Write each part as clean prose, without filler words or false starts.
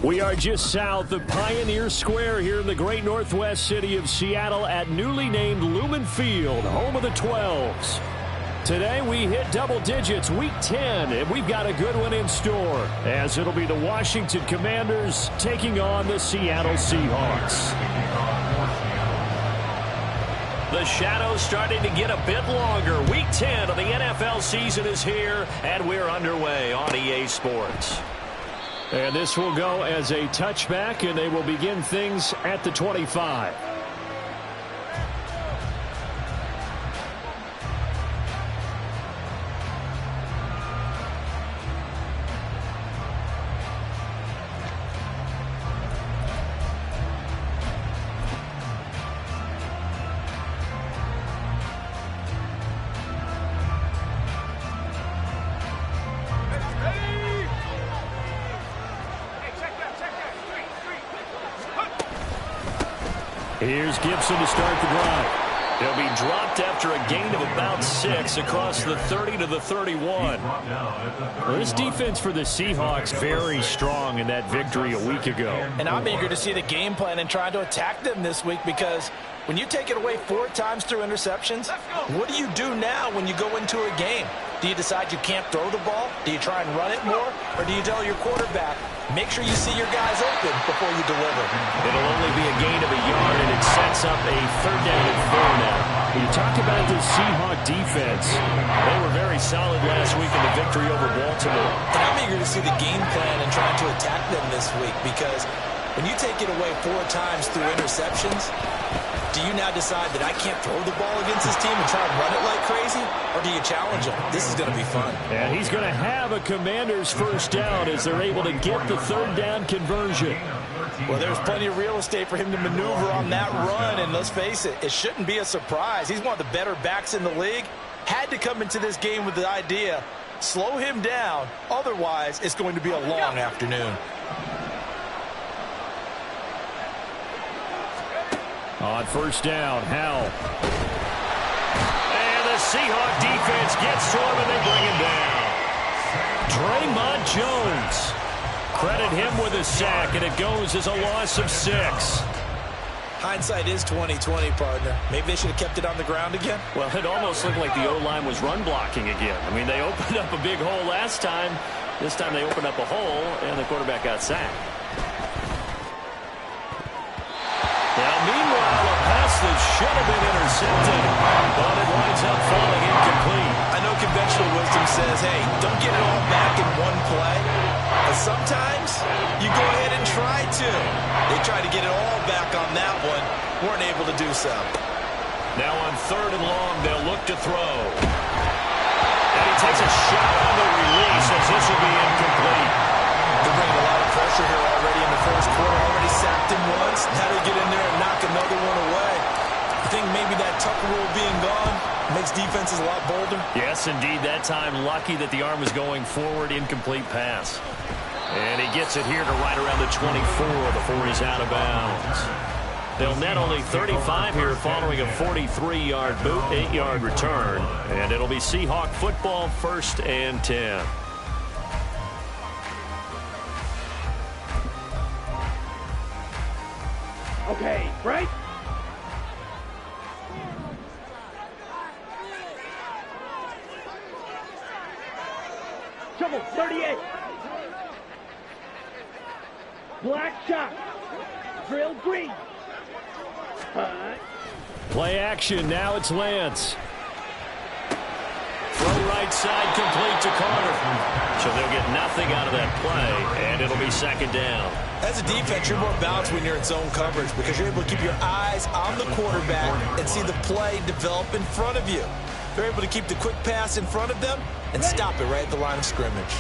We are just south of Pioneer Square here in the great northwest city of Seattle at newly named Lumen Field, home of the 12s. Today we hit double digits, week 10, and we've got a good one in store, as it'll be the Washington Commanders taking on the Seattle Seahawks. The shadows starting to get a bit longer. Week 10 of the NFL season is here, and we're underway on EA Sports. And this will go as a touchback, and they will begin things at the 25. Here's Gibson to start the drive. He'll be dropped after a gain of about 6 across the 30 to the 31. Well, this defense for the Seahawks very strong in that victory a week ago. And I'm eager to see the game plan and try to attack them this week, because when you take it away 4 times through interceptions, what do you do now when you go into a game? Do you decide you can't throw the ball? Do you try and run it more? Or do you tell your quarterback, make sure you see your guys open before you deliver? It'll only be a gain of a yard, and it sets up a 3rd down and 4 now. You talked about the Seahawk defense. They were very solid last week in the victory over Baltimore. And I'm eager to see the game plan and trying to attack them this week, because when you take it away 4 times through interceptions, do you now decide that I can't throw the ball against this team and try and run it like crazy? Or do you challenge them? This is going to be fun. And he's going to have a Commander's 1st down as they're able to get the 3rd down conversion. Well, there's plenty of real estate for him to maneuver on that run. And let's face it, it shouldn't be a surprise. He's one of the better backs in the league. Had to come into this game with the idea, slow him down. Otherwise, it's going to be a long afternoon. On 1st down, Howell. And the Seahawk defense gets to him, and they bring him down. Draymond Jones. Credit him with a sack, and it goes as a loss of 6. Hindsight is 20/20, partner. Maybe they should have kept it on the ground again. Well, it almost looked like the O-line was run blocking again. I mean, they opened up a big hole last time. This time they opened up a hole, and the quarterback got sacked. Now, meanwhile, a pass that should have been intercepted, but it winds up falling incomplete. I know conventional wisdom says, hey, don't get it all back in one play. But sometimes you go ahead and try to. They tried to get it all back on that one. Weren't able to do so. Now on 3rd and long, they'll look to throw. And he takes a shot on the release as this will be incomplete. They're bringing a lot of pressure here already in the 1st quarter. Already sacked him once. Now they get in there and knock another one away. I think maybe that Tucker rule being gone makes defenses a lot bolder. Yes, indeed. That time, lucky that the arm was going forward. Incomplete pass. And he gets it here to right around the 24 before he's out of bounds. They'll net only 35 here following a 43-yard boot, 8-yard return. And it'll be Seahawk football, 1st and 10. Okay, right? Trouble, 38. Black shot. Drill green. Play action. Now it's Lance. Throw right side complete to Carter. So they'll get nothing out of that play, and it'll be 2nd down. As a defense, you're more balanced when you're in zone coverage because you're able to keep your eyes on the quarterback and see the play develop in front of you. They're able to keep the quick pass in front of them and stop it right at the line of scrimmage.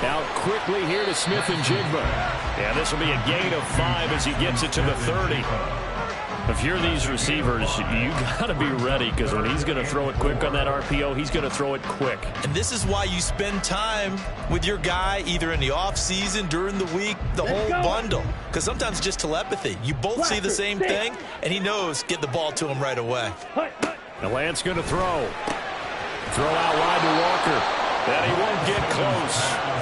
Out quickly here to Smith and Jigba. Yeah, this will be a gain of 5 as he gets it to the 30. If you're these receivers, you got to be ready, because when he's going to throw it quick on that RPO, he's going to throw it quick. And this is why you spend time with your guy either in the offseason, during the week, the whole bundle. Because sometimes it's just telepathy. You both see the same thing, and he knows get the ball to him right away. Now Lance going to throw. Throw out wide to Walker. And he won't get close.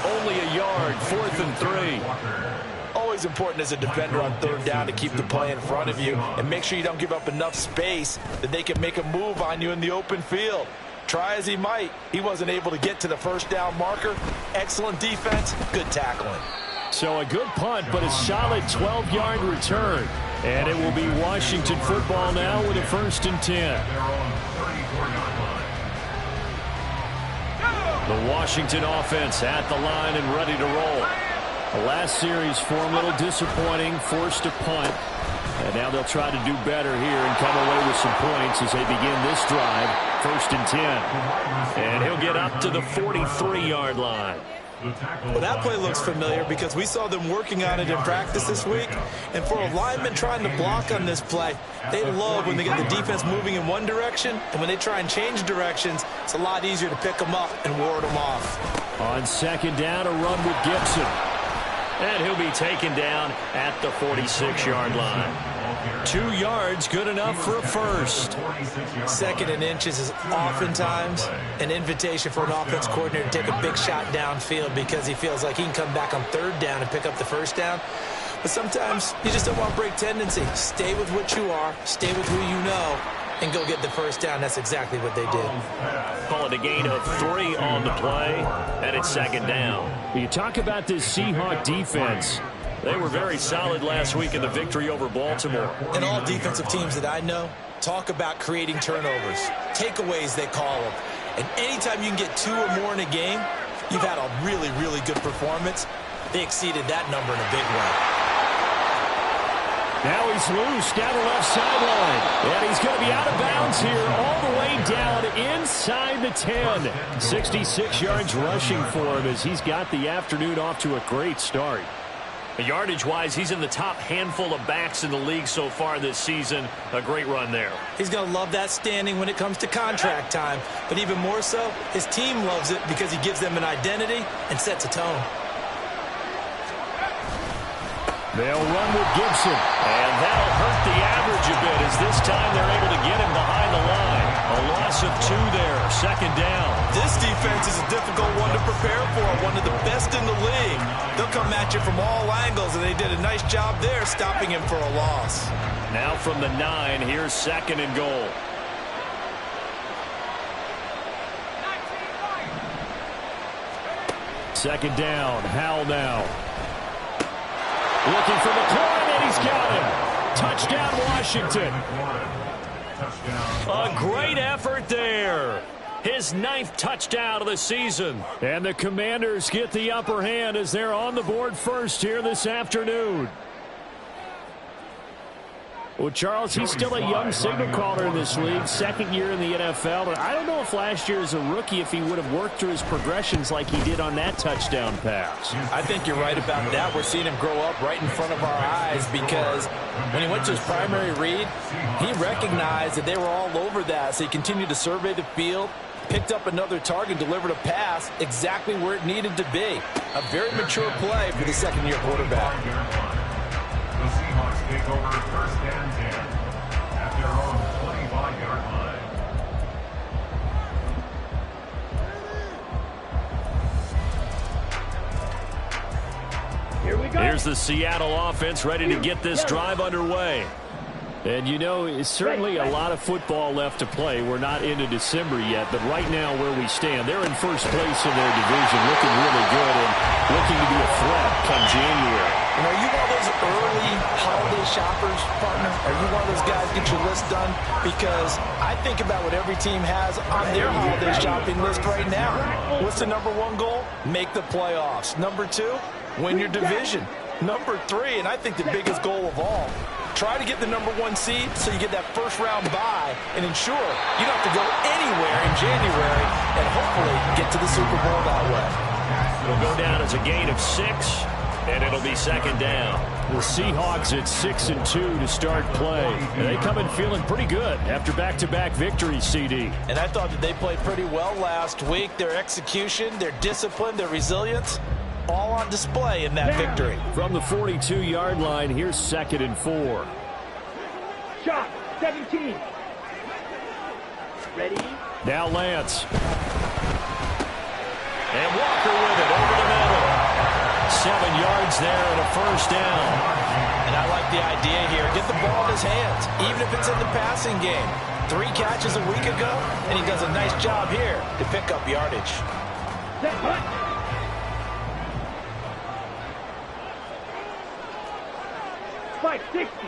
Only a yard, 4th and 3. Always important as a defender on 3rd down to keep the play in front of you and make sure you don't give up enough space that they can make a move on you in the open field. Try as he might, he wasn't able to get to the 1st down marker. Excellent defense, good tackling. So a good punt, but a solid 12-yard return. And it will be Washington football now with a 1st and 10. The Washington offense at the line and ready to roll. The last series for him, a little disappointing, forced a punt. And now they'll try to do better here and come away with some points as they begin this drive. 1st and 10. And he'll get up to the 43-yard line. Well, that play looks familiar because we saw them working on it in practice this week. And for a lineman trying to block on this play, they love when they get the defense moving in one direction. And when they try and change directions, it's a lot easier to pick them up and ward them off. On 2nd down, a run with Gibson. And he'll be taken down at the 46-yard line. 2 yards, good enough for a first. 2nd and inches is oftentimes an invitation for an offense coordinator to take a big shot downfield because he feels like he can come back on 3rd down and pick up the 1st down. But sometimes you just don't want break tendency. Stay with what you are, stay with who you know, and go get the 1st down. That's exactly what they did. Call it a gain of 3 on the play, and it's 2nd down. You talk about this Seahawks defense. They were very solid last week in the victory over Baltimore. And all defensive teams that I know talk about creating turnovers. Takeaways, they call them. And anytime you can get 2 or more in a game, you've had a really, really good performance. They exceeded that number in a big way. Now he's loose down the left sideline. And he's going to be out of bounds here all the way down inside the 10. 66 yards rushing for him as he's got the afternoon off to a great start. Yardage-wise, he's in the top handful of backs in the league so far this season. A great run there. He's going to love that standing when it comes to contract time. But even more so, his team loves it because he gives them an identity and sets a tone. They'll run with Gibson, and that'll hurt the average a bit as this time they're able to get him behind the line. A loss of 2 there, 2nd down. This defense is a difficult one to prepare for, one of the best in the league. They'll come at you from all angles, and they did a nice job there stopping him for a loss. Now from the 9, here's 2nd and goal. Second down, Howell now. Looking for McLaurin, and he's got him. Touchdown, Washington. A great effort there. His 9th touchdown of the season. And the Commanders get the upper hand as they're on the board first here this afternoon. Well, Charles, he's still a young signal caller in this league, 2nd year in the NFL. But I don't know if last year as a rookie, if he would have worked through his progressions like he did on that touchdown pass. I think you're right about that. We're seeing him grow up right in front of our eyes because when he went to his primary read, he recognized that they were all over that. So he continued to survey the field, picked up another target, delivered a pass exactly where it needed to be. A very mature play for the 2nd-year quarterback. The Seahawks take over 1st and 10 at their own 25-yard line. Here we go. Here's the Seattle offense ready to get this drive underway. And, you know, it's certainly a lot of football left to play. We're not into December yet, but right now where we stand, they're in first place in their division, looking really good and looking to be a threat come January. And are you one of those early holiday shoppers, partner? Are you one of those guys get your list done? Because I think about what every team has on their holiday shopping list right now. What's the number 1 goal? Make the playoffs. Number 2, win your division. Number 3, and I think the biggest goal of all, try to get the number 1 seed so you get that first-round bye and ensure you don't have to go anywhere in January and hopefully get to the Super Bowl that way. It'll go down as a gain of 6, and it'll be 2nd down. The Seahawks at 6-2 to start play. And they come in feeling pretty good after back-to-back victories, CD. And I thought that they played pretty well last week. Their execution, their discipline, their resilience, all on display in that victory. From the 42-yard line, here's 2nd and 4. Shot, 17. Ready? Now Lance. And Walker with it over the middle. 7 yards there and a first down. And I like the idea here. Get the ball in his hands, even if it's in the passing game. 3 catches a week ago, and he does a nice job here to pick up yardage. 560.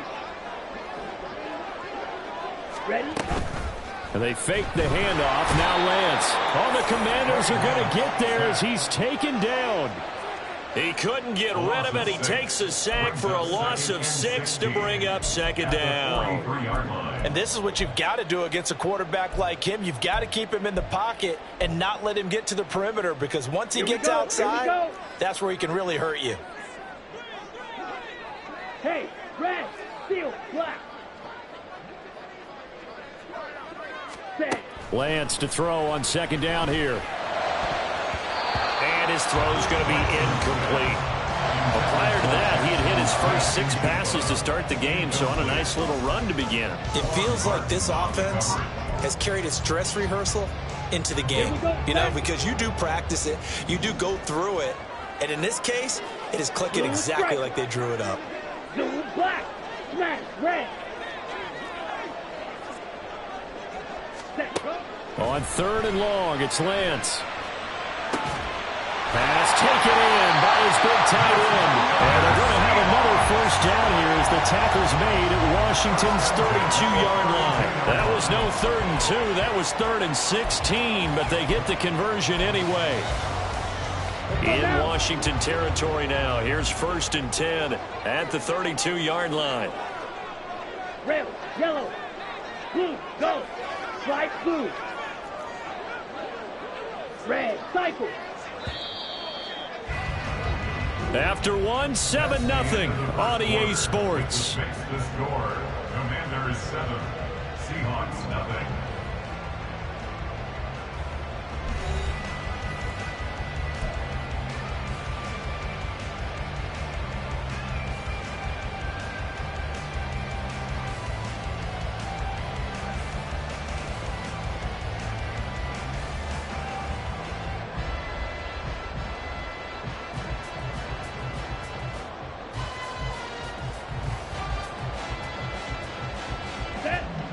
Ready? And they fake the handoff. Now Lance. Oh, the Commanders are going to get there as he's taken down. He couldn't get rid of it. He takes a sack for a loss of 6 to bring up second down. And this is what you've got to do against a quarterback like him. You've got to keep him in the pocket and not let him get to the perimeter, because once he gets outside, that's where he can really hurt you. Hey, red, steel, black. Set. Lance to throw on second down here. And his throw's going to be incomplete. But prior to that, he had hit his first 6 passes to start the game, so on a nice little run to begin. It feels like this offense has carried its dress rehearsal into the game. You know, because you do practice it, you do go through it, and in this case, it is clicking exactly like they drew it up. Blue, black, smash, red. Set, go. On 3rd and long, it's Lance. Pass taken in by his big tight end. And they're going to have another first down here as the tackle's made at Washington's 32-yard line. That was no 3rd and 2. That was 3rd and 16, but they get the conversion anyway. In Washington territory now. Here's 1st and 10 at the 32-yard line. Red, yellow, blue, go. Slide blue. Red, cycle. After 1, 7-0 on EA Sports. Makes the score. Commanders 7, Seahawks nothing.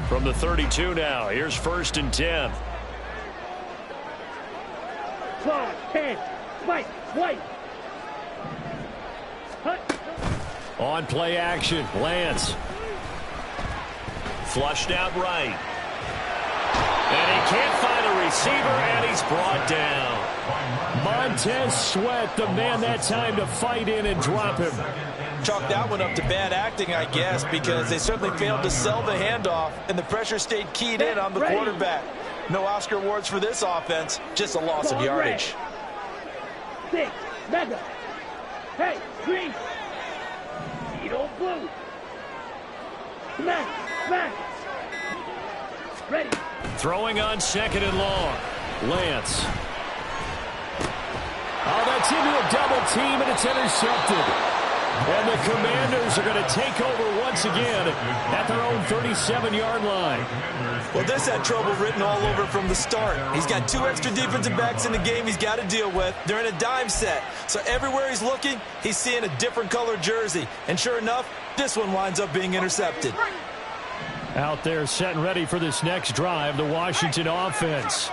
From the 32 now, here's 1st and 10. Claw, 10, spike, white. Hut. On play action, Lance. Flushed out right. And he can't find a receiver, and he's brought down. Montez Sweat, the man that time to fight in and drop him. Chalk that one up to bad acting, I guess, because they certainly failed to sell the handoff, and the pressure stayed keyed in on the quarterback. No Oscar awards for this offense, just a loss of yardage. 6, mega. Hey, green. Beetle blue. Smash, smash. Ready. Throwing on 2nd and long. Lance. Oh, that's into a double team, and it's intercepted. And the Commanders are going to take over once again at their own 37-yard line. Well, this had trouble written all over from the start. He's got 2 extra defensive backs in the game he's got to deal with. They're in a dime set. So everywhere he's looking, he's seeing a different color jersey. And sure enough, this one winds up being intercepted. Out there set and ready for this next drive, the Washington offense.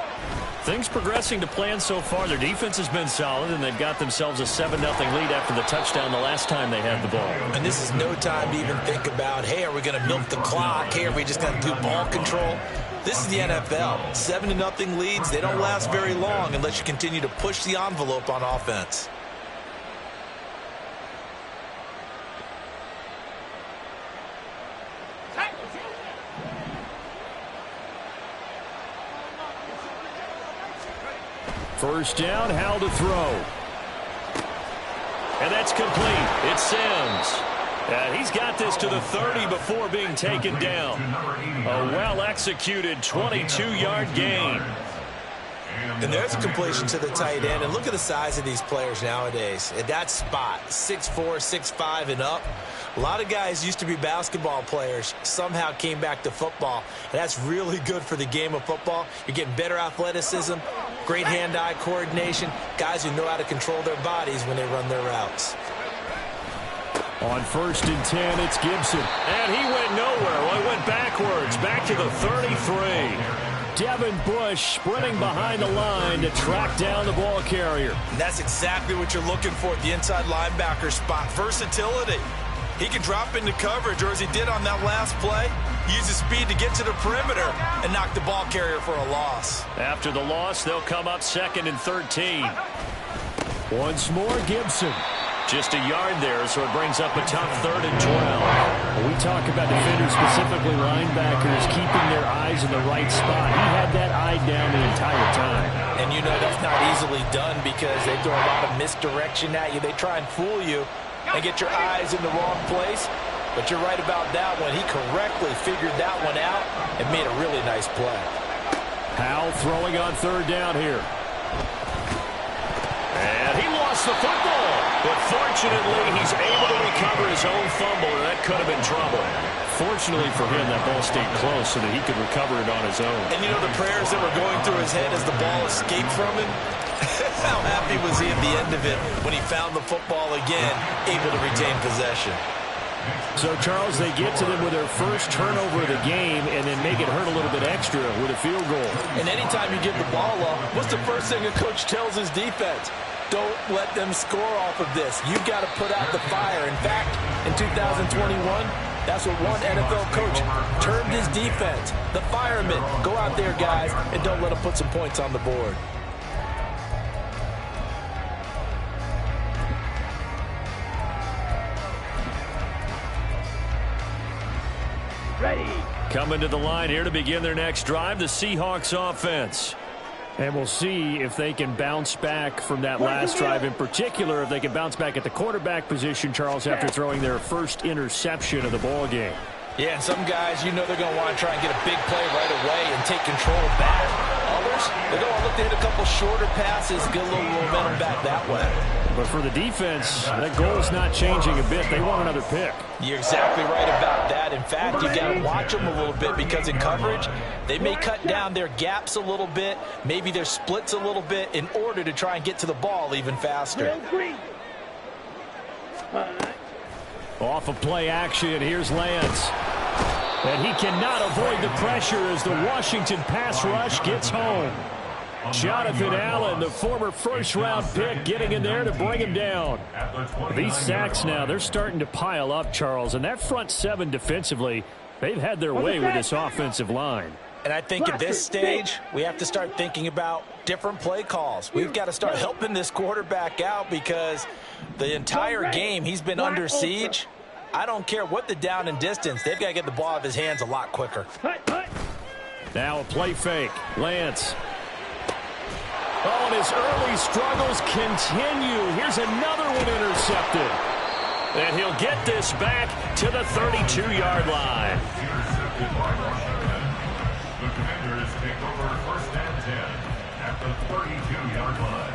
Things progressing to plan so far. Their defense has been solid, and they've got themselves a 7-0 lead after the touchdown the last time they had the ball. And this is no time to even think about, hey, are we going to milk the clock? Hey, are we just going to do ball control? This is the NFL. 7-0 leads, they don't last very long unless you continue to push the envelope on offense. First down, Howell to throw. And that's complete. It's Sims. And he's got this to the 30 before being taken down. A well-executed 22-yard gain. And there's a completion to the tight end. And look at the size of these players nowadays. At that spot, 6'4", 6'5", and up. A lot of guys used to be basketball players, somehow came back to football. And that's really good for the game of football. You're getting better athleticism, great hand-eye coordination, guys who know how to control their bodies when they run their routes. On 1st and 10, it's Gibson. And he went nowhere. Well, he went backwards, back to the 33. Devin Bush sprinting behind the line to track down the ball carrier. And that's exactly what you're looking for at the inside linebacker spot, versatility. He can drop into coverage, or as he did on that last play, use his speed to get to the perimeter and knock the ball carrier for a loss. After the loss, they'll come up 2nd and 13. Once more, Gibson. Just a yard there, so it brings up a tough 3rd and 12. When we talk about defenders, specifically linebackers, keeping their eyes in the right spot. He had that eye down the entire time. And you know that's not easily done because they throw a lot of misdirection at you. They try and fool you and get your eyes in the wrong place. But you're right about that one. He correctly figured that one out and made a really nice play. Howell throwing on 3rd down here. And he lost the football. But fortunately, he's able to recover his own fumble, and that could have been trouble. Fortunately for him, that ball stayed close so that he could recover it on his own. And you know the prayers that were going through his head as the ball escaped from him? How happy was he at the end of it when he found the football again, able to retain possession? So, Charles, they get to them with their first turnover of the game and then make it hurt a little bit extra with a field goal. And anytime you give the ball up, what's the first thing a coach tells his defense? Don't let them score off of this. You've got to put out the fire. In fact, in 2021, that's what one NFL coach termed his defense. The firemen. Go out there, guys, and don't let them put some points on the board. Ready. Coming to the line here to begin their next drive, the Seahawks offense. And we'll see if they can bounce back from that last drive, in particular, if they can bounce back at the quarterback position, Charles, after throwing their first interception of the ball game. Yeah, some guys, you know they're going to want to try and get a big play right away and take control back. Others, they're going to look to hit a couple shorter passes, get a little momentum back that way. But for the defense, that goal is not changing a bit. They want another pick. You're exactly right about that. In fact, you got to watch them a little bit because in coverage, they may cut down their gaps a little bit, maybe their splits a little bit in order to try and get to the ball even faster. Off of play action, here's Lance. And he cannot avoid the pressure as the Washington pass rush gets home. Jonathan Allen, the former first-round pick, getting in there to bring him down. These sacks now, they're starting to pile up, Charles. And that front seven defensively, they've had their way with this offensive line. And I think at this stage, we have to start thinking about different play calls. We've got to start helping this quarterback out because the entire game he's been under siege. I don't care what the down and distance. They've got to get the ball out of his hands a lot quicker. Now a play fake. Lance. Oh, and his early struggles continue. Here's another one intercepted. And he'll get this back to the 32-yard line. The Commanders take over 1st and 10 at the 32-yard line.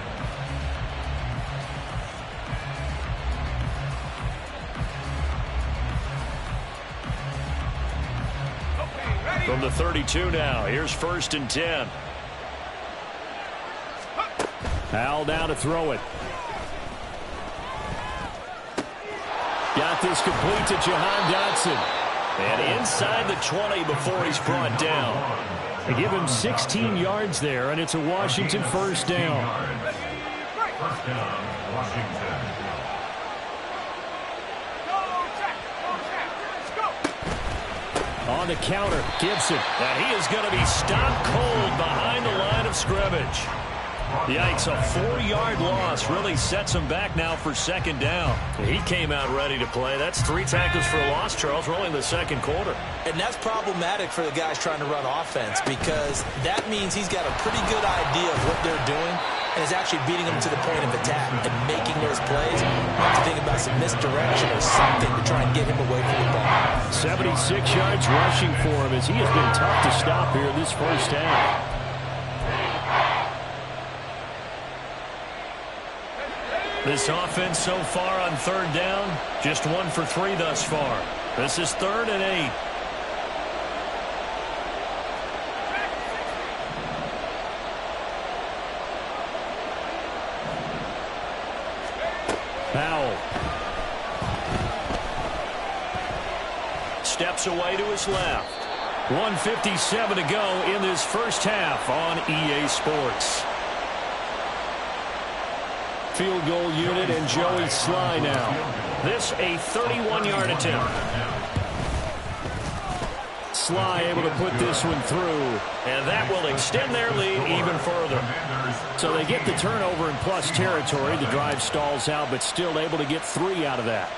From the 32 now, here's 1st and 10. Howell down to throw it. Got this complete to Jahan Dotson. And inside the 20 before he's brought down. They give him 16 yards there, and it's a Washington first down. First down, Washington. On the counter, Gibson. And he is going to be stopped cold behind the line of scrimmage. Yikes, a 4-yard loss really sets him back now for 2nd down. He came out ready to play. That's 3 tackles for a loss, Charles, rolling the 2nd quarter. And that's problematic for the guys trying to run offense because that means he's got a pretty good idea of what they're doing and is actually beating them to the point of attack and making those plays. You have to think about some misdirection or something to try and get him away from the ball. 76 yards rushing for him as he has been tough to stop here this first half. This offense so far on third down, just 1 for 3 thus far. This is 3rd and 8. Powell. Steps away to his left. 1:57 to go in this first half on EA Sports. Field goal unit and Joey Sly now. This a 31-yard attempt. Sly able to put this one through, and that will extend their lead even further. So they get the turnover in plus territory. The drive stalls out, but still able to get 3 out of that.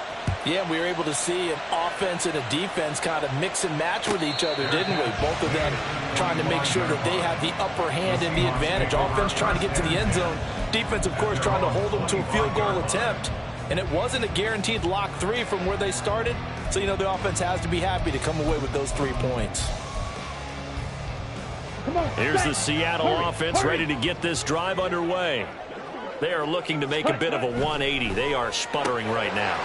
Yeah, we were able to see an offense and a defense kind of mix and match with each other, didn't we? Both of them trying to make sure that they have the upper hand and the advantage. Offense trying to get to the end zone. Defense, of course, trying to hold them to a field goal attempt. And it wasn't a guaranteed lock 3 from where they started. So, you know, the offense has to be happy to come away with those 3 points. Here's the Seattle offense ready to get this drive underway. They are looking to make a bit of a 180. They are sputtering right now.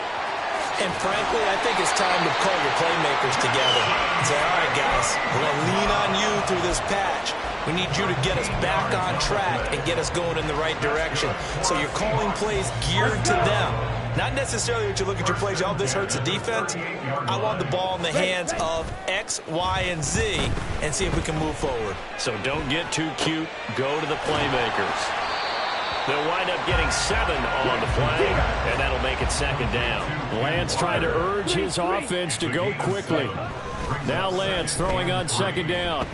And frankly, I think it's time to call your playmakers together and say, all right, guys, we're going to lean on you through this patch. We need you to get us back on track and get us going in the right direction. So you're calling plays geared to them. Not necessarily that you look at your plays, oh, this hurts the defense. I want the ball in the hands of X, Y, and Z and see if we can move forward. So don't get too cute. Go to the playmakers. They'll wind up getting 7 on the play, and that'll make it 2nd down. Lance trying to urge his offense to go quickly. Now Lance throwing on 2nd down.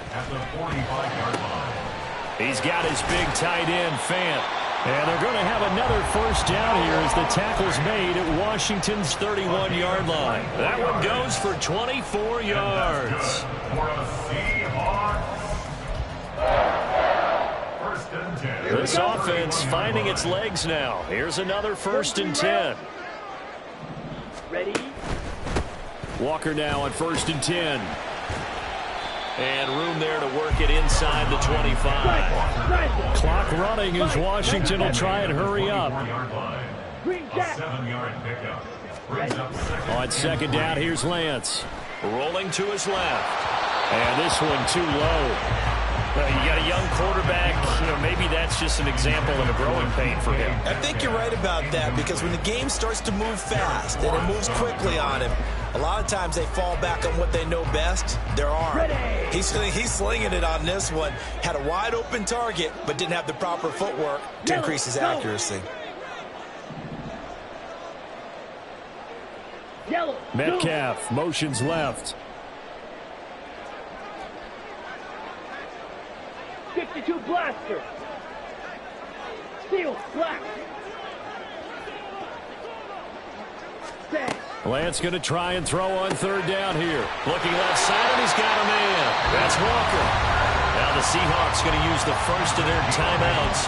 He's got his big tight end, Fant. And they're going to have another first down here as the tackle's made at Washington's 31-yard line. That one goes for 24 yards. This offense finding its legs now. Here's another 1st and 10. Ready? Walker now on 1st and 10. And room there to work it inside the 25. Clock running as Washington will try and hurry up. On 2nd down, here's Lance. Rolling to his left. And this one too low. You got a young quarterback, you know, maybe that's just an example of a growing pain for him. I think you're right about that, because when the game starts to move fast and it moves quickly on him, a lot of times they fall back on what they know best, their arm. He's slinging it on this one. Had a wide open target, but didn't have the proper footwork to increase his accuracy. Metcalf motions left. 62 blaster. Steel black. Lance going to try and throw on 3rd down here. Looking left side, and he's got a man. That's Walker. Now the Seahawks going to use the first of their timeouts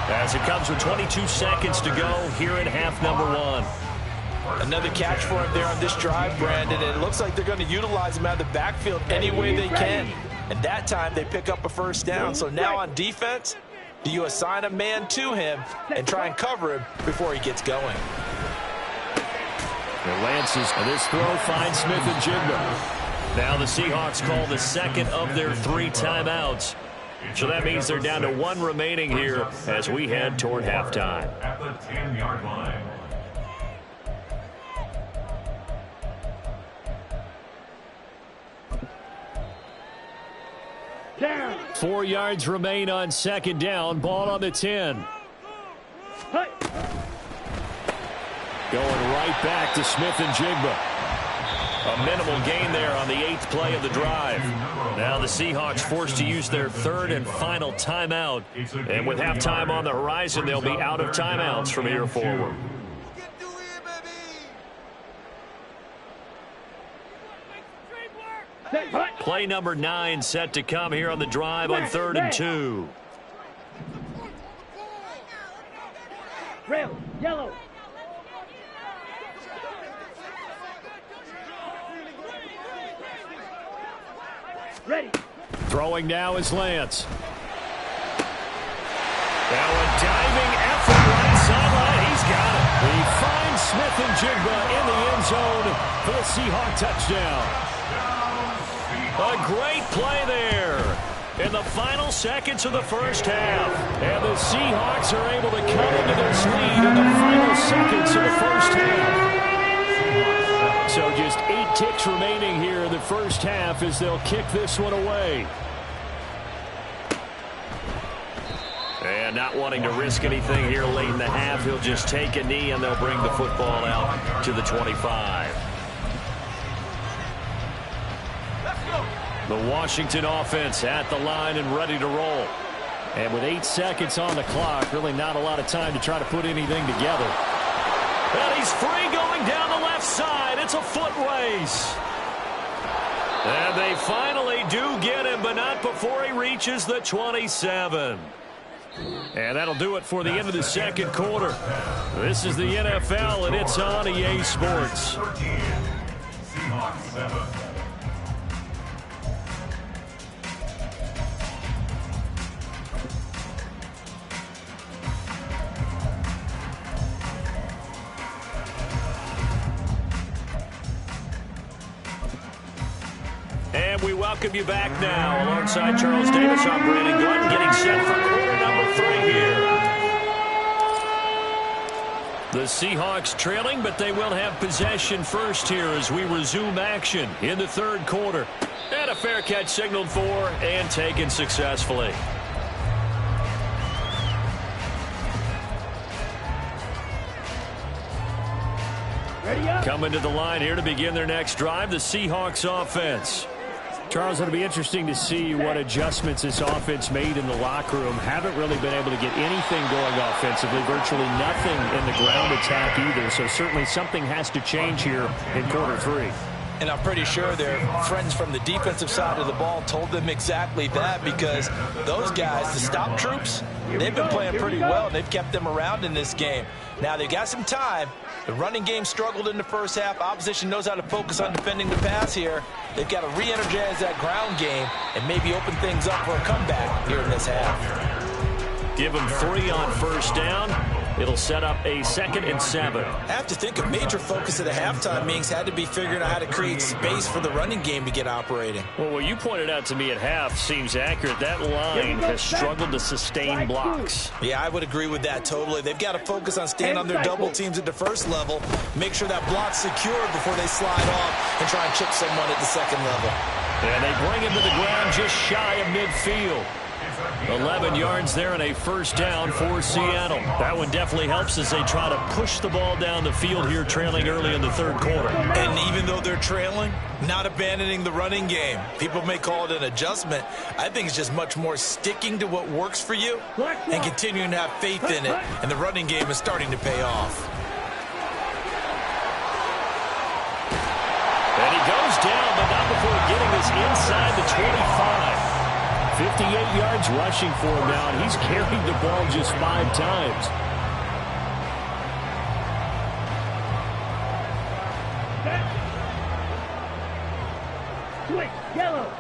as it comes with 22 seconds to go here in half number 1. Another catch for him there on this drive, Brandon, and it looks like they're going to utilize him out of the backfield any way they can. And that time they pick up a 1st down. So now on defense, do you assign a man to him and try and cover him before he gets going? And Lance's this throw finds Smith and Jigba. Now the Seahawks call the 2nd of their 3 timeouts. So that means they're down to 1 remaining here as we head toward halftime. At the 10-yard line. 4 yards remain on 2nd down. Ball on the 10. Going right back to Smith and Jigba. A minimal gain there on the 8th play of the drive. Now the Seahawks forced to use their 3rd and final timeout. And with halftime on the horizon, they'll be out of timeouts from here forward. Play number 9 set to come here on the drive on 3rd and 2. Rail, yellow. Ready. Throwing now is Lance. Now a diving effort right sideline. He's got it. Smith-Njigba in the end zone for the Seahawks touchdown. A great play there in the final seconds of the first half. And the Seahawks are able to cut into this lead in the final seconds of the first half. So just 8 ticks remaining here in the first half as they'll kick this one away. And not wanting to risk anything here late in the half, he'll just take a knee and they'll bring the football out to the 25. The Washington offense at the line and ready to roll. And with 8 seconds on the clock, really not a lot of time to try to put anything together. And he's free going down the left side. It's a foot race. And they finally do get him, but not before he reaches the 27. And that'll do it for the end of the second quarter. This is the NFL, and it's on EA Sports. Seahawks 7. And we welcome you back now. Alongside Charles Davis, I'm Brandon Glenn, getting set for quarter number 3 here. The Seahawks trailing, but they will have possession first here as we resume action in the third quarter. And a fair catch signaled for and taken successfully. Ready up. Coming to the line here to begin their next drive, the Seahawks offense. Charles, it'll be interesting to see what adjustments this offense made in the locker room. Haven't really been able to get anything going offensively, virtually nothing in the ground attack either. So certainly something has to change here in quarter 3. And I'm pretty sure their friends from the defensive side of the ball told them exactly that, because those guys, the stop troops, they've been playing pretty well. They've kept them around in this game. Now they've got some time. The running game struggled in the first half. Opposition knows how to focus on defending the pass here. They've got to re-energize that ground game and maybe open things up for a comeback here in this half. Give them 3 on first down. It'll set up a 2nd and 7. I have to think a major focus at the halftime meetings had to be figuring out how to create space for the running game to get operating. Well, what you pointed out to me at half seems accurate. That line has struggled to sustain blocks. Yeah, I would agree with that totally. They've got to focus on staying on their double teams at the first level, make sure that block's secured before they slide off and try and chip someone at the second level. And they bring him to the ground just shy of midfield. 11 yards there and a first down for Seattle. That one definitely helps as they try to push the ball down the field here, trailing early in the third quarter. And even though they're trailing, not abandoning the running game. People may call it an adjustment. I think it's just much more sticking to what works for you and continuing to have faith in it. And the running game is starting to pay off. And he goes down, but not before getting this inside the 25. 58 yards rushing for him now, and he's carried the ball just 5 times. Switch, yellow.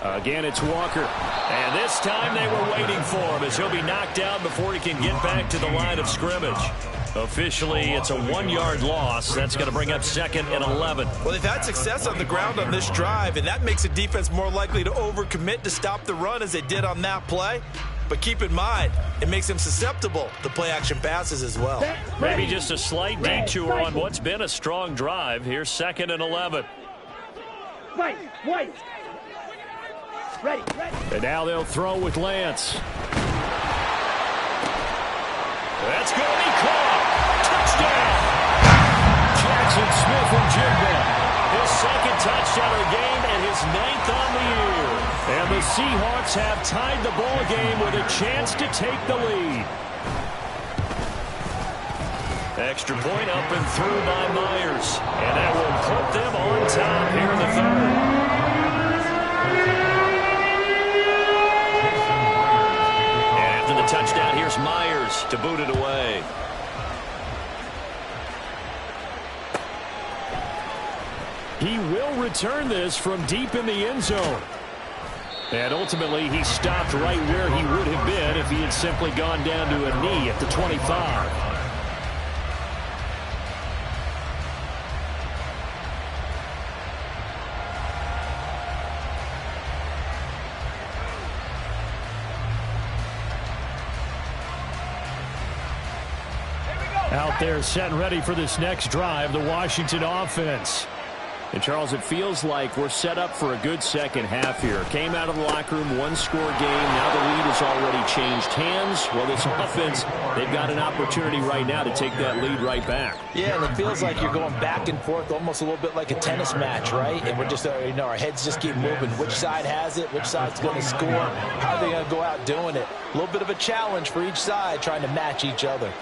Again, it's Walker. And this time they were waiting for him as he'll be knocked down before he can get back to the line of scrimmage. Officially, it's a 1-yard loss. That's going to bring up 2nd and 11. Well, they've had success on the ground on this drive, and that makes a defense more likely to overcommit to stop the run as they did on that play. But keep in mind, it makes them susceptible to play-action passes as well. Maybe just a slight detour on what's been a strong drive. Here's 2nd and 11. White. Ready. And now they'll throw with Lance. That's going to be caught. Touchdown. Jackson Smith-Njigba. His 2nd touchdown of the game and his 9th on the year. And the Seahawks have tied the ball game with a chance to take the lead. Extra point up and through by Myers. And that will put them on top here in the third. The touchdown, here's Myers to boot it away. He will return this from deep in the end zone. And ultimately, he stopped right where he would have been if he had simply gone down to a knee at the 25. Out there set and ready for this next drive, the Washington offense. And, Charles, it feels like we're set up for a good second half here. Came out of the locker room, one-score game. Now the lead has already changed hands. Well, this offense, they've got an opportunity right now to take that lead right back. Yeah, and it feels like you're going back and forth, almost a little bit like a tennis match, right? And we're just, our heads just keep moving. Which side has it? Which side's going to score? How are they going to go out doing it? A little bit of a challenge for each side, trying to match each other.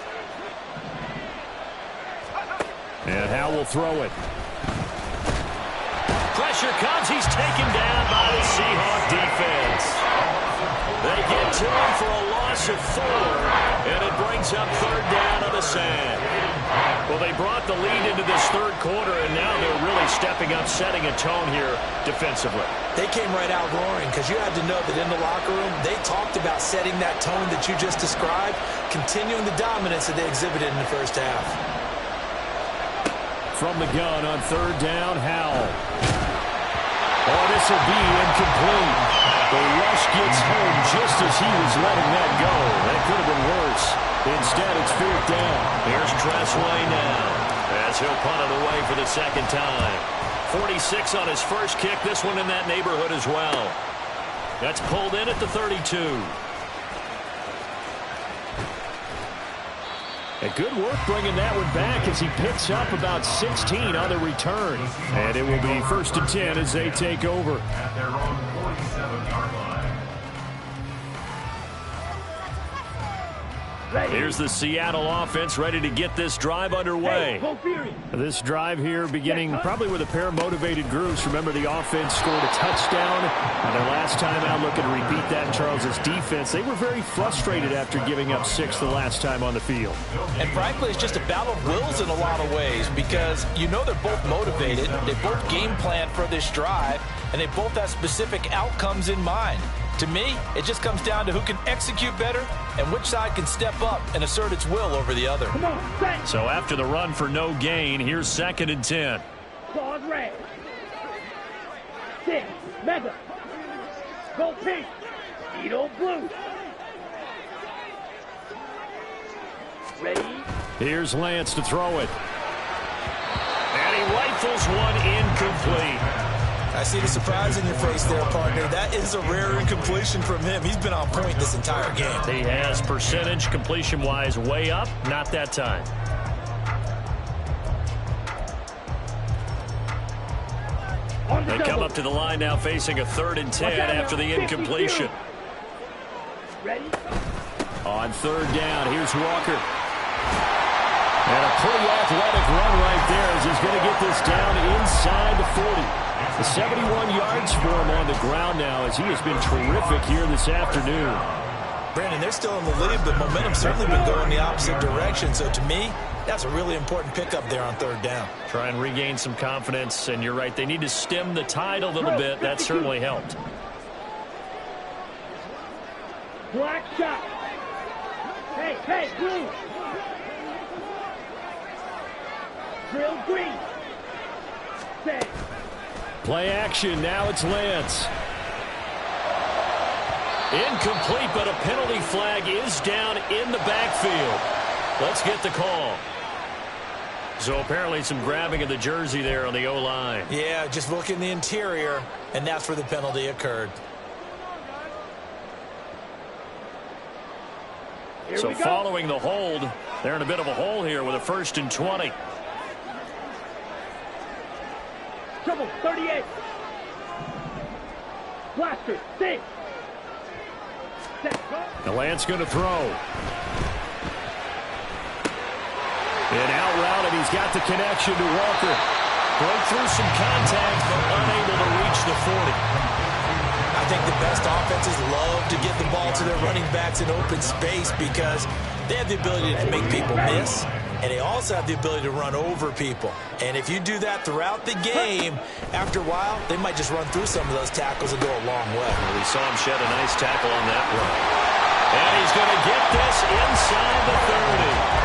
And Howell will throw it. Pressure comes. He's taken down by the Seahawks defense. They get to him for a loss of 4, and it brings up third down on the sand. Well, they brought the lead into this third quarter, and now they're really stepping up, setting a tone here defensively. They came right out roaring because you had to know that in the locker room, they talked about setting that tone that you just described, continuing the dominance that they exhibited in the first half. From the gun on third down, Howell. Oh, this will be incomplete. The rush gets home just as he was letting that go. That could have been worse. Instead, it's fourth down. Here's Tressway now as he'll punt it away for the second time. 46 on his first kick. This one in that neighborhood as well. That's pulled in at the 32. And good work bringing that one back as he picks up about 16 on the return. And it will be 1st and 10 as they take over. At their own 47-yard line. Here's the Seattle offense ready to get this drive underway. This drive here beginning probably with a pair of motivated groups. Remember, the offense scored a touchdown. And their last time out, looking to repeat that, Charles's defense. They were very frustrated after giving up 6 the last time on the field. And frankly, it's just a battle of wills in a lot of ways because you know they're both motivated. They both game plan for this drive, and they both have specific outcomes in mind. To me, it just comes down to who can execute better and which side can step up and assert its will over the other. So after the run for no gain, here's 2nd and 10. Claws red. 6. Mega. Go pink. Edo blue. Ready? Here's Lance to throw it. And he rifles one incomplete. I see the surprise in your face there, partner. That is a rare incompletion from him. He's been on point this entire game. He has percentage completion-wise way up. Not that time. They come up to the line now facing a 3rd and 10 after the incompletion. Ready? On third down, here's Walker. And a pretty athletic run right there as he's going to get this down inside the 40. 71 yards for him on the ground now as he has been terrific here this afternoon. Brandon, they're still in the lead, but momentum's certainly been going the opposite direction. So to me, that's a really important pickup there on third down. Try and regain some confidence, and you're right. They need to stem the tide a little bit. That certainly helped. Black shot. Hey, blue. Drill green. Set. Play action. Now it's Lance. Incomplete, but a penalty flag is down in the backfield. Let's get the call. So apparently some grabbing of the jersey there on the O-line. Yeah, just look in the interior, and that's where the penalty occurred. So following the hold, they're in a bit of a hole here with a 1st and 20. Trouble, 38. Blaster, 6. The Lance going to throw. And out route, and he's got the connection to Walker. Broke through some contact, but unable to reach the 40. I think the best offenses love to get the ball to their running backs in open space because they have the ability to make people miss. and they also have the ability to run over people. And if you do that throughout the game, after a while, they might just run through some of those tackles and go a long way. Well, we saw him shed a nice tackle on that one. And he's going to get this inside the 30.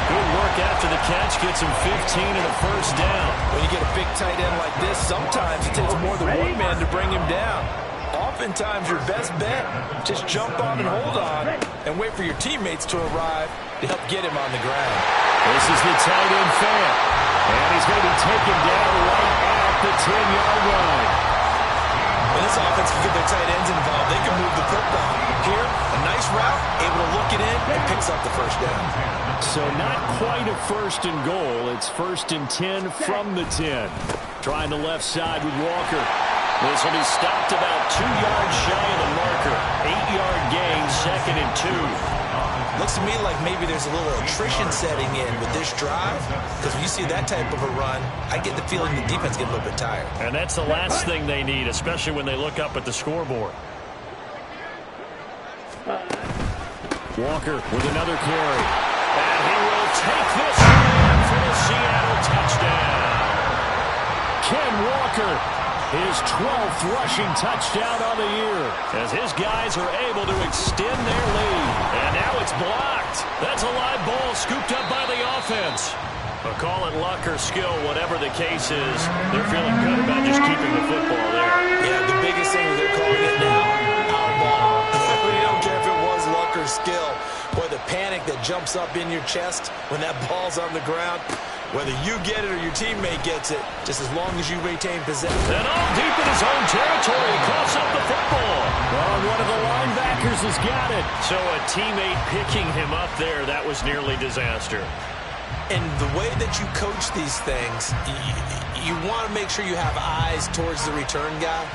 Good work after the catch, gets him 15 and a first down. When you get a big tight end like this, sometimes it takes more than one man to bring him down. Oftentimes, your best bet, just jump on and hold on and wait for your teammates to arrive to help get him on the ground. This is the tight end fan. And he's going to be taken down right at the 10-yard line. When this offense can get their tight ends involved, they can move the football. Here, a nice route, able to look it in, and picks up the first down. So not quite a first and goal. It's first and 10 from the 10. Trying the left side with Walker. This will be stopped about 2 yards shy of the marker. 8-yard gain, second and 2. Looks to me like maybe there's a little attrition setting in with this drive, because when you see that type of a run, I get the feeling the defense gets a little bit tired. And that's the last thing they need, especially when they look up at the scoreboard. Walker with another carry. And he will take this one for the Seattle touchdown. Ken Walker, his 12th rushing touchdown on the year, as his guys are able to extend their lead. And now it's blocked. That's a live ball scooped up by the offense. But call it luck or skill, whatever the case is, they're feeling good about just keeping the football there. Yeah, the biggest thing they're calling it now, our ball. We don't care if it was luck or skill. Boy, the panic that jumps up in your chest when that ball's on the ground, whether you get it or your teammate gets it, just as long as you retain possession. And all deep in his own territory, he coughs up the football. Oh, one of the linebackers has got it. So a teammate picking him up there, that was nearly disaster. And the way that you coach these things, you want to make sure you have eyes towards the return guy,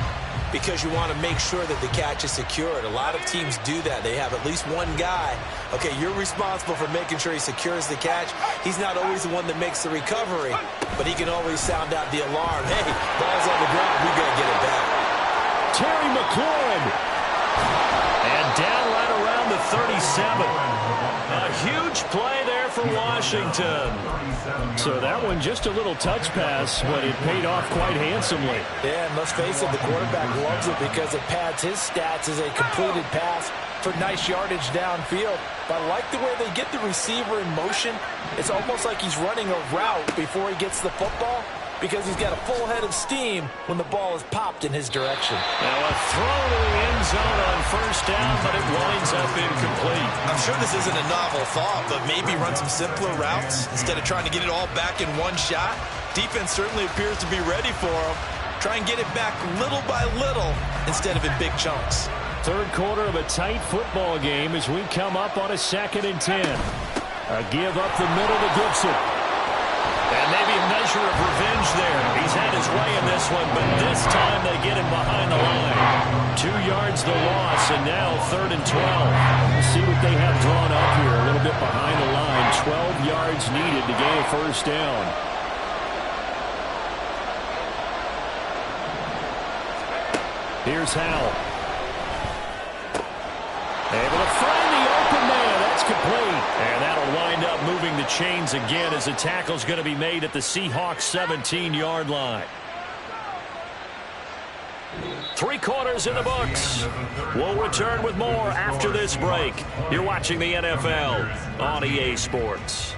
because you want to make sure that the catch is secured. A lot of teams do that. They have at least one guy. Okay, you're responsible for making sure he secures the catch. He's not always the one that makes the recovery, but he can always sound out the alarm. Hey, ball's on the ground. We got to get it back. Terry McLaurin. And down right around the 37. A huge play there for Washington. So that one just a little touch pass, but it paid off quite handsomely. Yeah, and let's face it, the quarterback loves it because it pads his stats as a completed pass for nice yardage downfield. But I like the way they get the receiver in motion. It's almost like he's running a route before he gets the football, because he's got a full head of steam when the ball is popped in his direction. Now a throw to the end zone on first down, but it winds up incomplete. I'm sure this isn't a novel thought, but maybe run some simpler routes instead of trying to get it all back in one shot. Defense certainly appears to be ready for him. Try and get it back little by little instead of in big chunks. Third quarter of a tight football game as we come up on a 2nd and 10. A give up the middle to Gibson. And maybe a measure of revenge there. He's had his way in this one, but this time they get him behind the line. 2 yards the loss, and now 3rd and 12. We'll see what they have drawn up here. A little bit behind the line. 12 yards needed to gain a first down. Here's Howell. Able to find the open man. That's complete. And that'll wind up moving the chains again as the tackle's going to be made at the Seahawks 17-yard line. 3 quarters in the books. We'll return with more after this break. You're watching the NFL on EA Sports.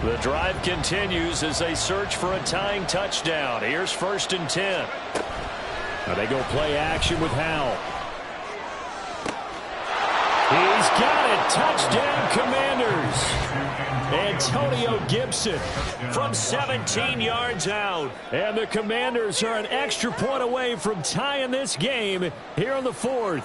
The drive continues as they search for a tying touchdown. Here's 1st and 10. Now they go play action with Howell. He's got it. Touchdown, Commanders. Antonio Gibson from 17 yards out. And the Commanders are an extra point away from tying this game here in the 4th.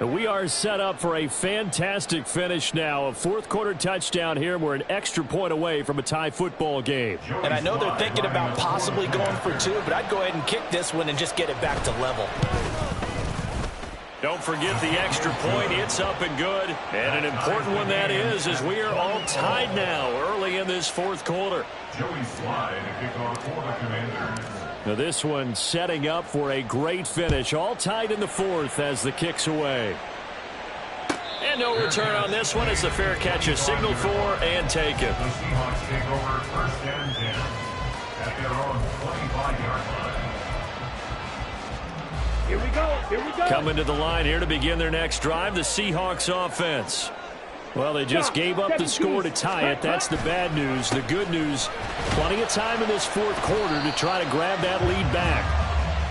We are set up for a fantastic finish now. A 4th quarter touchdown here. We're an extra point away from a tie football game. And I know they're thinking about possibly going for 2, but I'd go ahead and kick this one and just get it back to level. Don't forget the extra point. It's up and good. And an important one that is, as we are all tied now early in this fourth quarter. Joey Slide to kick off for the Commanders. Now this one setting up for a great finish. All tied in the fourth as the kick's away. And no return on this one as the fair catch is signaled for and taken. The Seahawks take over first and 10 at their own 25-yard line. Here we go. Here we go. Coming to the line here to begin their next drive, the Seahawks offense. Well, they just gave up the score to tie it. That's the bad news. The good news, plenty of time in this fourth quarter to try to grab that lead back.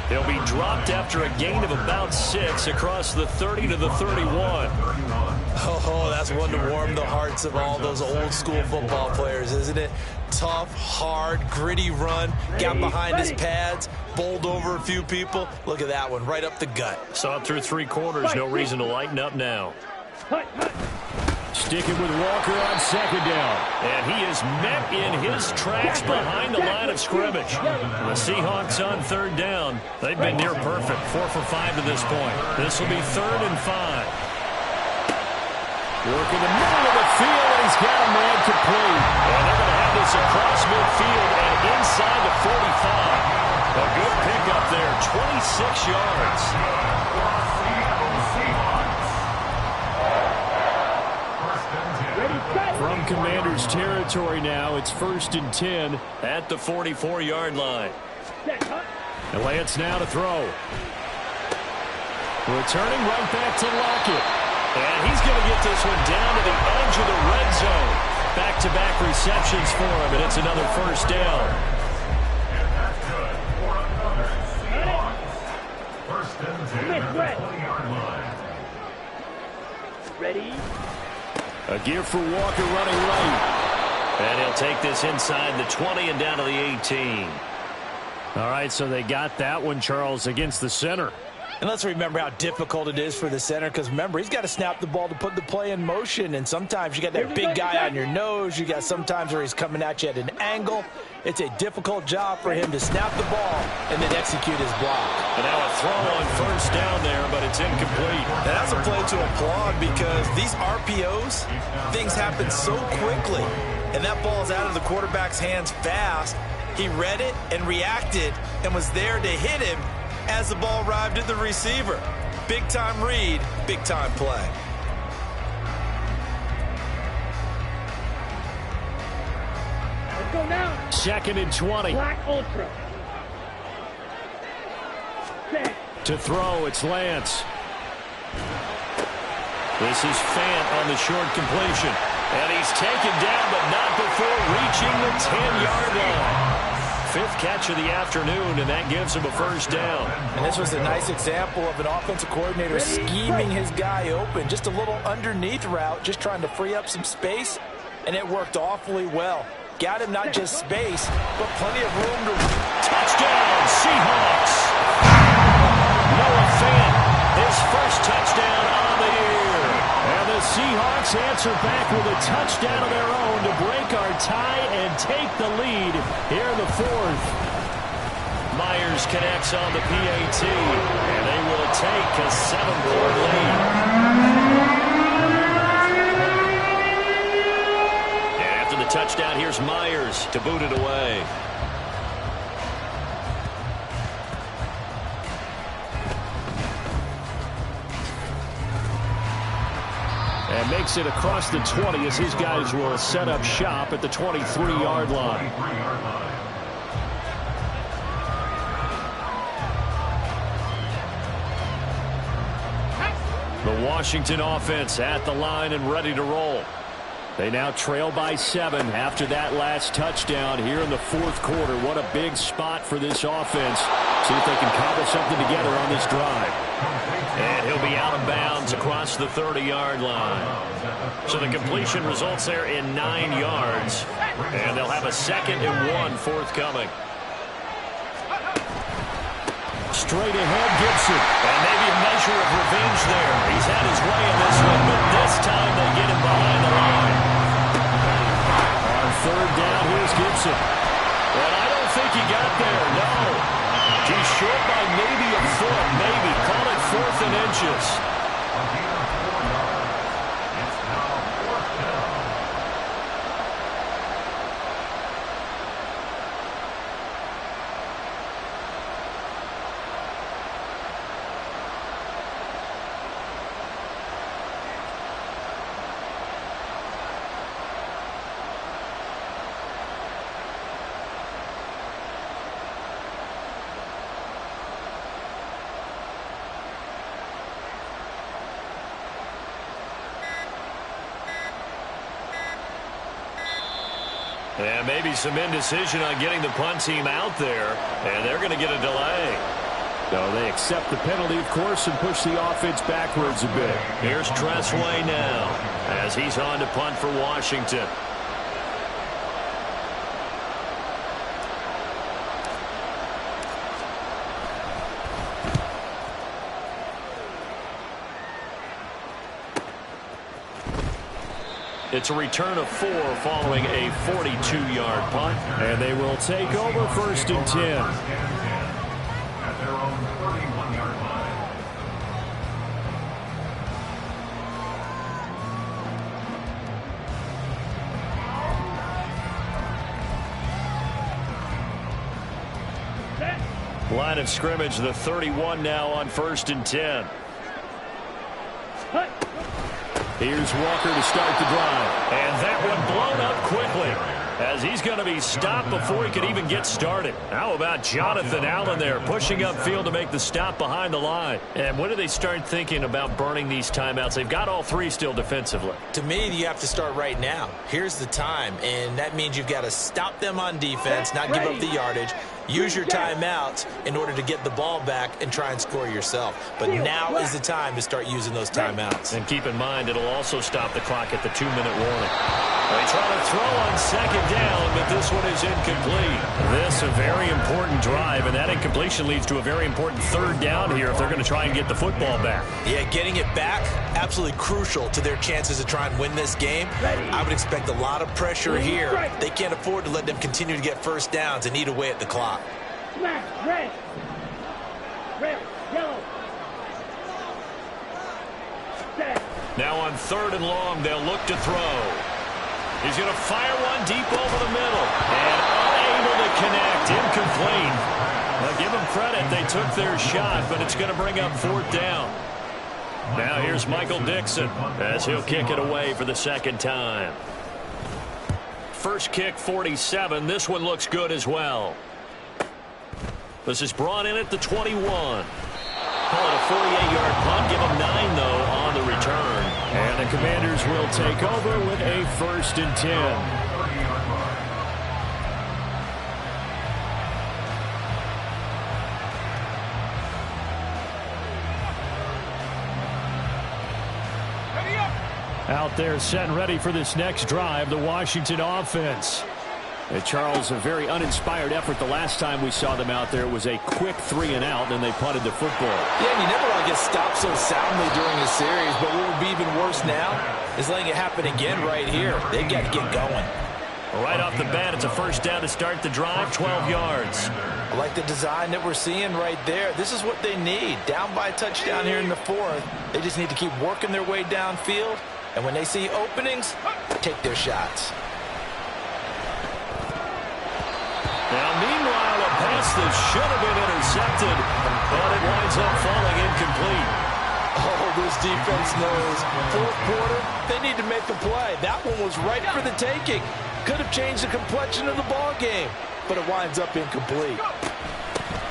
They'll be dropped after a gain of about 6 across the 30 to the 31. Oh, that's one to warm the hearts of all those old school football players, isn't it? Tough, hard, gritty run, got behind his pads, bowled over a few people. Look at that one, right up the gut. Saw it through 3 quarters, no reason to lighten up now. Sticking with Walker on second down. And he is met in his tracks behind the line of scrimmage. The Seahawks on third down. They've been near perfect, 4 for 5 to this point. This will be 3rd and 5. Working the middle of the field, and he's got a man complete. And they're going to have this across midfield and inside the 45. A good pickup there, 26 yards. From Commanders territory now, it's 1st and 10 at the 44-yard line. And Lance now to throw. Returning right back to Lockett. And he's going to get this one down to the edge of the red zone. Back-to-back receptions for him, and it's another 1st down. And that's good for another Seahawks. 1st and 10 at the 20-yard line. Ready? A gear for Walker running right. And he'll take this inside the 20 and down to the 18. All right, so they got that one, Charles, against the center. And let's remember how difficult it is for the center, because remember, he's got to snap the ball to put the play in motion, and sometimes you got that big guy on your nose. You got sometimes where he's coming at you at an angle. It's a difficult job for him to snap the ball and then execute his block. And now a throw on 1st down there, but it's incomplete. And that's a play to applaud, because these RPOs, things happen so quickly, and that ball's out of the quarterback's hands fast. He read it and reacted and was there to hit him as the ball arrived at the receiver. Big-time read, big-time play. Let's go now. 2nd and 20. Black Ultra. Set. To throw, it's Lance. This is Fant on the short completion. And he's taken down, but not before reaching the 10-yard line. 5th catch of the afternoon, and that gives him a 1st down. And this was a nice example of an offensive coordinator scheming his guy open. Just a little underneath route, just trying to free up some space, and it worked awfully well. Got him not just space, but plenty of room to... Touchdown, Seahawks! Noah Fant, his 1st touchdown on the year. And the Seahawks answer back with a touchdown of their own to break our tie and take the lead here in the 4th. Myers connects on the PAT, and they will take a 7-point lead. And after the touchdown, here's Myers to boot it away. And makes it across the 20 as his guys will set up shop at the 23-yard line. The Washington offense at the line and ready to roll. They now trail by 7 after that last touchdown here in the 4th quarter. What a big spot for this offense. See if they can cobble something together on this drive. And he'll be out of bounds across the 30-yard line. So the completion results there in 9 yards. And they'll have a 2nd and 1 forthcoming. Straight ahead, Gibson. And maybe a measure of revenge there. He's had his way in this one, but this time they get him behind the line. On 3rd down, here's Gibson. And I don't think he got there, no. He's short by maybe a foot, maybe. Call it 4th and inches. And maybe some indecision on getting the punt team out there, and they're going to get a delay. No, they accept the penalty, of course, and push the offense backwards a bit. Here's Tressway now as he's on to punt for Washington. It's a return of 4 following a 42-yard punt. And they will take over 1st and 10. At their own 31-yard line. Line of scrimmage, the 31 now on 1st and 10. Here's Walker to start the drive. And that one blown up quickly as he's going to be stopped before he could even get started. How about Jonathan Allen there pushing upfield to make the stop behind the line? And when do they start thinking about burning these timeouts? They've got all 3 still defensively. To me, you have to start right now. Here's the time, and that means you've got to stop them on defense, not give up the yardage. Use your timeouts in order to get the ball back and try and score yourself. But now is the time to start using those timeouts. And keep in mind, it'll also stop the clock at the 2-minute warning. They try to throw on 2nd down, but this one is incomplete. This a very important drive, and that incompletion leads to a very important 3rd down here if they're going to try and get the football back. Yeah, getting it back, absolutely crucial to their chances to try and win this game. I would expect a lot of pressure here. They can't afford to let them continue to get 1st downs and eat away at the clock. Red. Red. Yellow. Now on 3rd and long, they'll look to throw. He's going to fire one deep over the middle. And unable to connect. Incomplete. Now give them credit. They took their shot, but it's going to bring up 4th down. Now here's Michael Dixon as he'll kick it away for the 2nd time. First kick, 47. This one looks good as well. This is brought in at the 21. Call it a 48-yard punt. Give them 9, though, on the return. And the Commanders will take over with a 1st and 10. Out there set and ready for this next drive, the Washington offense. And Charles, a very uninspired effort the last time we saw them out there. It was a quick 3 and out, and they punted the football. Yeah, and you never want to get stopped so soundly during a series, but what would be even worse now is letting it happen again right here. They've got to get going. Right off the bat, it's a 1st down to start the drive, 12 yards. I like the design that we're seeing right there. This is what they need. Down by a touchdown here in the 4th. They just need to keep working their way downfield, and when they see openings, take their shots. Now, meanwhile, a pass that should have been intercepted, but it winds up falling incomplete. Oh, this defense knows. 4th quarter, they need to make a play. That one was right for the taking. Could have changed the complexion of the ball game, but it winds up incomplete.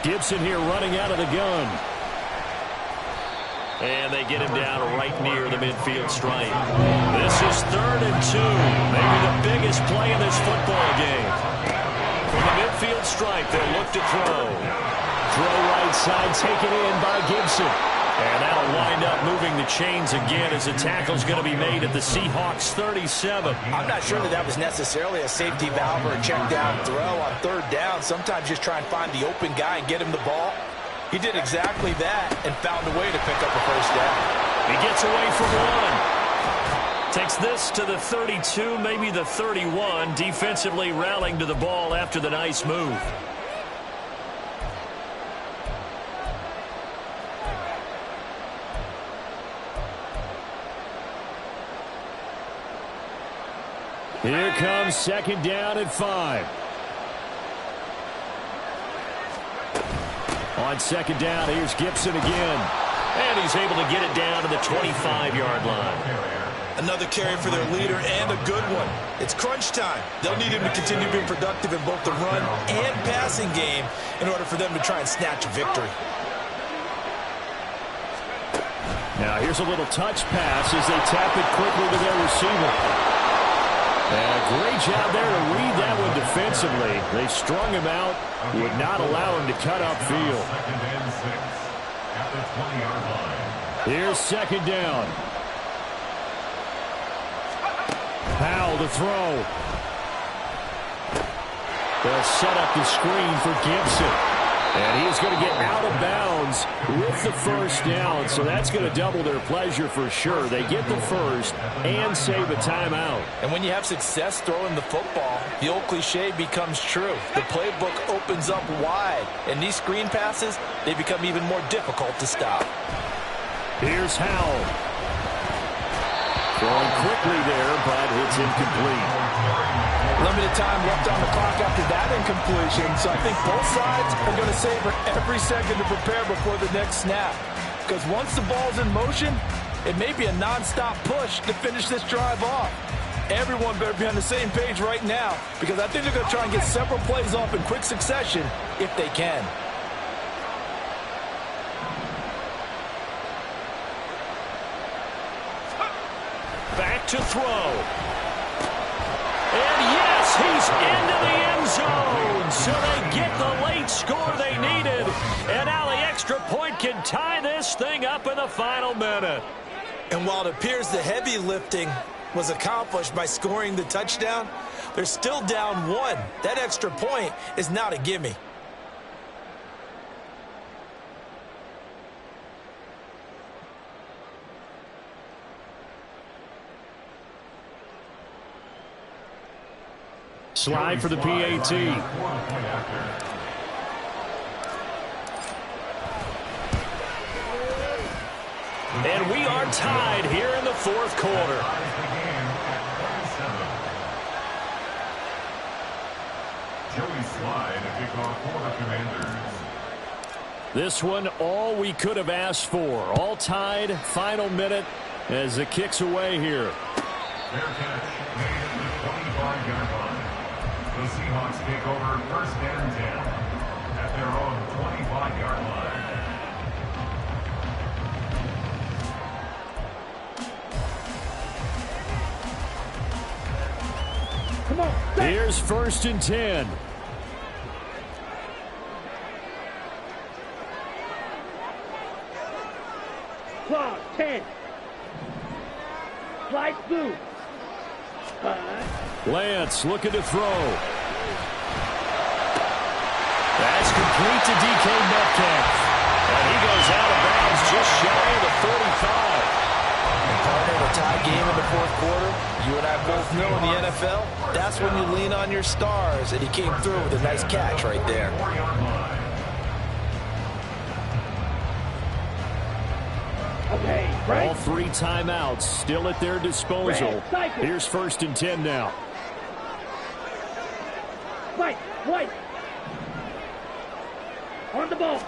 Gibson here running out of the gun. And they get him down right near the midfield stripe. This is 3rd and 2. Maybe the biggest play in this football game. From the midfield stripe, they'll look to throw. Throw right side, taken in by Gibson. And that'll wind up moving the chains again as the tackle's going to be made at the Seahawks 37. I'm not sure that was necessarily a safety valve or a check down throw on 3rd down. Sometimes just try and find the open guy and get him the ball. He did exactly that and found a way to pick up a 1st down. He gets away from 1. Takes this to the 32, maybe the 31, defensively rallying to the ball after the nice move. Here comes second down and 5. On second down, here's Gibson again. And he's able to get it down to the 25-yard line. Another carry for their leader and a good one. It's crunch time. They'll need him to continue being productive in both the run and passing game in order for them to try and snatch a victory. Now here's a little touch pass as they tap it quickly to their receiver. And a great job there to read that one defensively. They strung him out, would not allow him to cut upfield. Second and 6 at the 20-yard line. Here's second down. Powell to throw. They'll set up the screen for Gibson. And he's going to get out of bounds with the first down. So that's going to double their pleasure for sure. They get the first and save a timeout. And when you have success throwing the football, the old cliche becomes true. The playbook opens up wide. And these screen passes, they become even more difficult to stop. Here's Howell. Throwing quickly there, but it's incomplete. Limited time left on the clock after that incompletion, so I think both sides are going to savor every second to prepare before the next snap. Because once the ball's in motion, it may be a non-stop push to finish this drive off. Everyone better be on the same page right now, because I think they're going to try and get several plays off in quick succession if they can. Back to throw. And yes, he's into the end zone. So they get the late score they needed. And now the extra point can tie this thing up in the final minute. And while it appears the heavy lifting was accomplished by scoring the touchdown, they're still down 1. That extra point is not a gimme. Slide for the PAT. And we are tied here in the fourth quarter. Joey Slide to kick off for the Commanders. This one, all we could have asked for. All tied, final minute as the kick's away here. Fair catch made at the 25-yard line. The Seahawks take over first and 10 at their own 25-yard line. Come on. Set. Here's first and 10. Claw, 10. Slide through. Lance looking to throw. That's complete to DK Metcalf. And he goes out of bounds just shy of the 45. And partner, in a tie game in the fourth quarter, you and I both know in the NFL, that's when you lean on your stars, and he came through with a nice catch right there. Okay, right. All 3 timeouts still at their disposal. Here's first and 10 now. White. On the ball.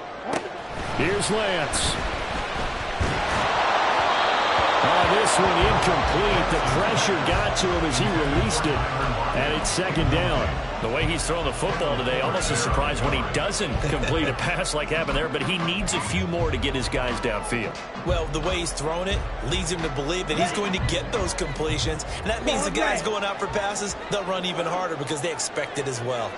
Here's Lance. Oh, this one incomplete. The pressure got to him as he released it. And it's second down. The way he's thrown the football today, almost a surprise when he doesn't complete a pass like happened there, but he needs a few more to get his guys downfield. Well, the way he's thrown it leads him to believe that he's going to get those completions, and that means the guys going out for passes, they'll run even harder because they expect it as well.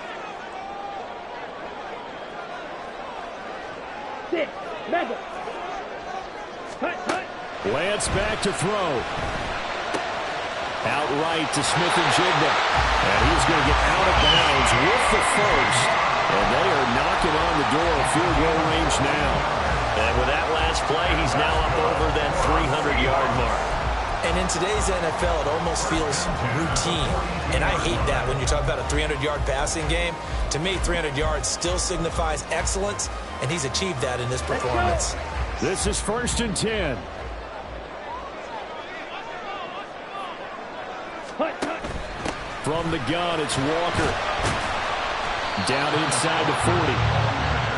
6. Level. Cut. Lance back to throw. Outright to Smith-Njigba. And he's going to get out of bounds with the first. And they are knocking on the door of field goal range now. And with that last play, he's now up over that 300-yard mark. And in today's NFL, it almost feels routine. And I hate that when you talk about a 300-yard passing game. To me, 300 yards still signifies excellence, and he's achieved that in this performance. This is first and 10. From the gun, it's Walker. Down inside the 40.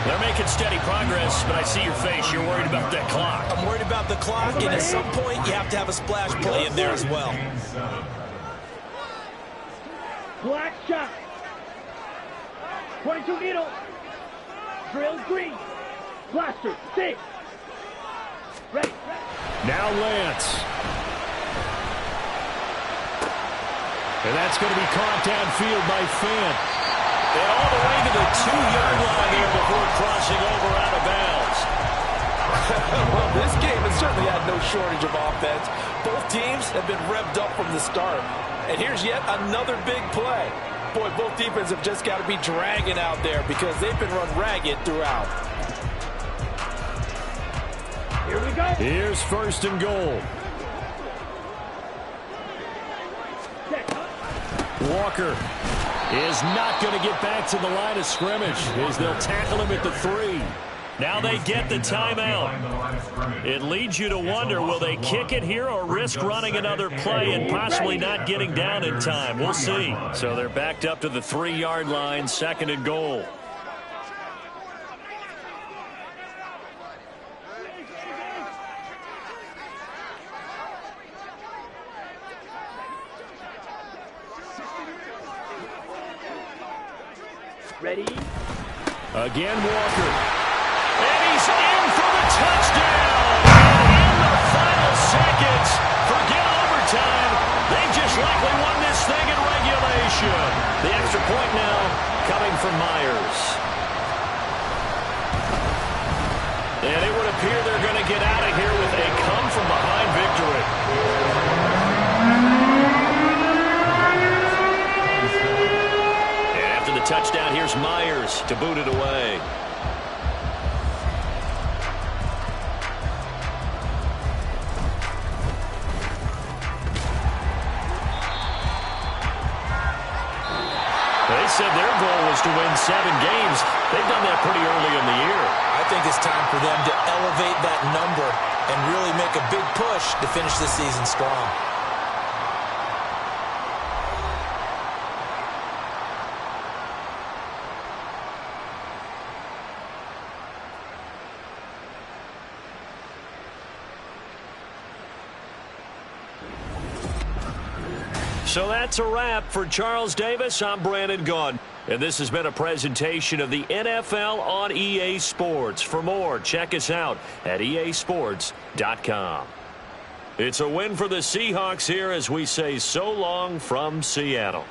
They're making steady progress, but I see your face. You're worried about that clock. I'm worried about the clock, and at some point, you have to have a splash play in there as well. Black shot. 22 needle. Drill green. Blaster. 6. Ready. Now Lance. And that's going to be caught downfield by Fant. And all the way to the 2-yard line there before crossing over out of bounds. Well, this game has certainly had no shortage of offense. Both teams have been revved up from the start. And here's yet another big play. Boy, both defenses have just got to be dragging out there because they've been run ragged throughout. Here we go. Here's 1st and goal. Walker is not going to get back to the line of scrimmage as they'll tackle him at the 3. Now they get the timeout. It leads you to wonder, will they kick it here or risk running another play and possibly not getting down in time? We'll see. So they're backed up to the 3-yard line, 2nd and goal. Ready. Again, Walker. And he's in for the touchdown. And in the final seconds, forget overtime. They just likely won this thing in regulation. The extra point now coming from Myers. And it would appear they're going to get out of here with a come-from-behind victory. Touchdown, here's Myers to boot it away. They said their goal was to win 7 games. They've done that pretty early in the year. I think it's time for them to elevate that number and really make a big push to finish this season strong. So that's a wrap for Charles Davis. I'm Brandon Gunn. And this has been a presentation of the NFL on EA Sports. For more, check us out at easports.com. It's a win for the Seahawks here as we say so long from Seattle.